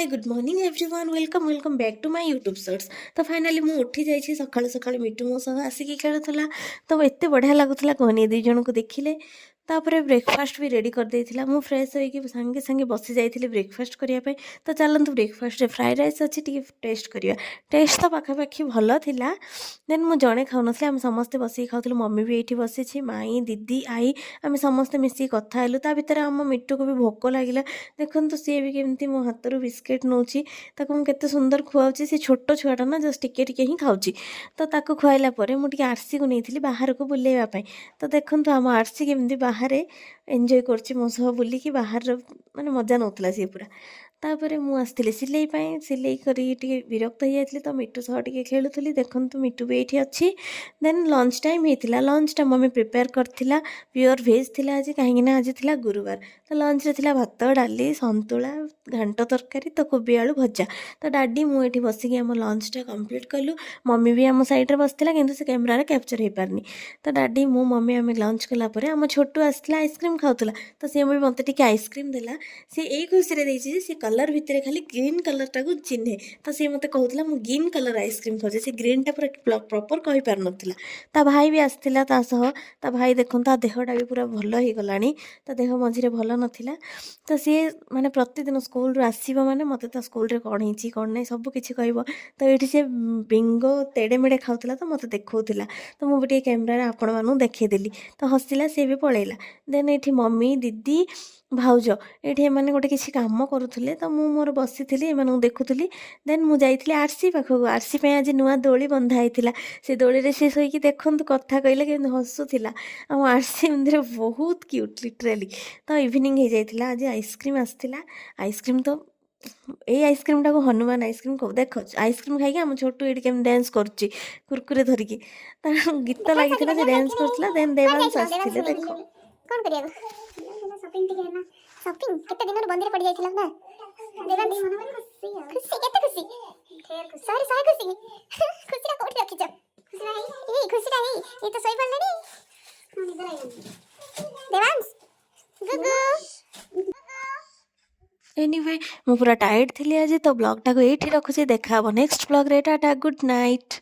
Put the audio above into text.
Hi good morning everyone welcome welcome back to my YouTube shorts. तो finally मु उठी जाइए सकाळु सकाळु मिटू मो सह आसिक खेलुला। तो एत बढ़िया लगुला कहनी दी जन को देखिले। तापर ब्रेकफास्ट भी रेडी कर देइथिला। मु फ्रेश होइकी संगे संगे बसी जाइथिली ब्रेकफास्ट करिया पे। तो चलंतु ब्रेकफास्ट रे फ्राइड राइस अच्छी टी टेस्ट करिया। टेस्ट तो पाखापाखि भल थिला। देन मु जणे खाउनथले हम समस्ते बसी खाउथलु। मम्मी भी एठी बसी छी, माई दीदी आई आम समस्ते मिसी कथा हेलु। ता भितर हम मिट्टू को भी भोक लागिला। देखो सी भी केमती मो हाथ रू बिस्किट नौची ताको केते सुंदर खुआउची। से छोट छुआटा ना जस्ट टिके टिके ही खाउची। तो ताको खुआइला परे मु टिके आरसी को नैथिली बाहर को बुलेवा पई। तो देखंतु हम आरसी केमती बाहर एंजॉय करची मो सह बुलिकी बाहर माने मजा नौतला सी पूरा। तापर मु आसती सिलाई सिलाई करी टिके विरक्त हो जाती। तो मिट्टू सह टिके खेलुली। देखंतु मिट्टू भी ये अच्छी। देन लंच टाइम होता। लंच टा मम्मी प्रिपेयर करथिला। प्योर भेज थिला आज कहीं आज थिला गुरुवार। तो लंच रे थिला भात डाली संतुला घांट तरकारी तो कोबी आलू भजा। तो डाडी मुझे बसिकी आम लंचटा कम्प्लीट कलु। मम्मी भी आम सैड्रे बसला कि से कैमेरा कैप्चर हो पारनी। तो डाडी मो मम्मी आम लंच कलापर आम छोटू आसला आइसक्रीम खाऊला। तो सी भी मत टे आइसक्रीम देला। सी यही खुशी से सी कलर भितर खाली ग्रीन कलर टाक चिन्हे। तो सी मत कहला मु ग्रीन कलर आइसक्रीम खाऊे। से ग्रीन टा पूरा प्रॉपर कही पार नथिला। ता भाई भी आसला ता भाई देखो ता देहटा भी पूरा भल हो गलानी। ता देह मझे भल नथिला। तो सी माने प्रतिदिन स्कूल रू आसीबो माने मते तो स्कूल रे कोन हिची कोन नै सब किछि कहबो। तो एठी से बिंगो तेड़े मेड़े खाउतला। तो मते देखौतला। तो मु बिटे कैमरा रे आपण मानु देखै देली। तो हसिला से भी पळेला। देन एठी मम्मी दीदी भाउज एठी माने गोटे किछि काम करूथले। तो मु मोर बसिथिली एमानु देखुथली। देन मु जाइथिली आरसी पाखो। आरसी पे आज नुआ दोली बंधा आइथिला। से दोली रे से सोइकी देखंतु कथा कहले कि हसुथिला। आ आरसी मंदिर बहुत क्यूट लिटराली। तो इवनिंग हो जाइथिला। आज आइसक्रीम आसथिला। आइसक्रीम तो ए आइसक्रीम टाको हनुमान आइसक्रीम को देख आइसक्रीम खाई आम छोटू ये डांस करुच्ची कुरकुरे धरिकी। गीत लगी से डांस करथिला। देन देवांश आसथिले देखो कौन करिया शॉपिंग टिके ना शॉपिंग केते दिन बंद रे पड़ जाइतिला ना देवांश खुशी केते खुशी ढेर खुशी सॉरी सॉरी खुशी खुशी रा कोठी रखिछ खुशी रा ये तो सोई पड़ले नी निदर आई देवांश गुगु एनीवे मु पूरा टायर्ड थी आज। तो ब्लॉग टाको ये रखुचे। देखा नेक्स्ट ब्लॉग रे। Tata good night.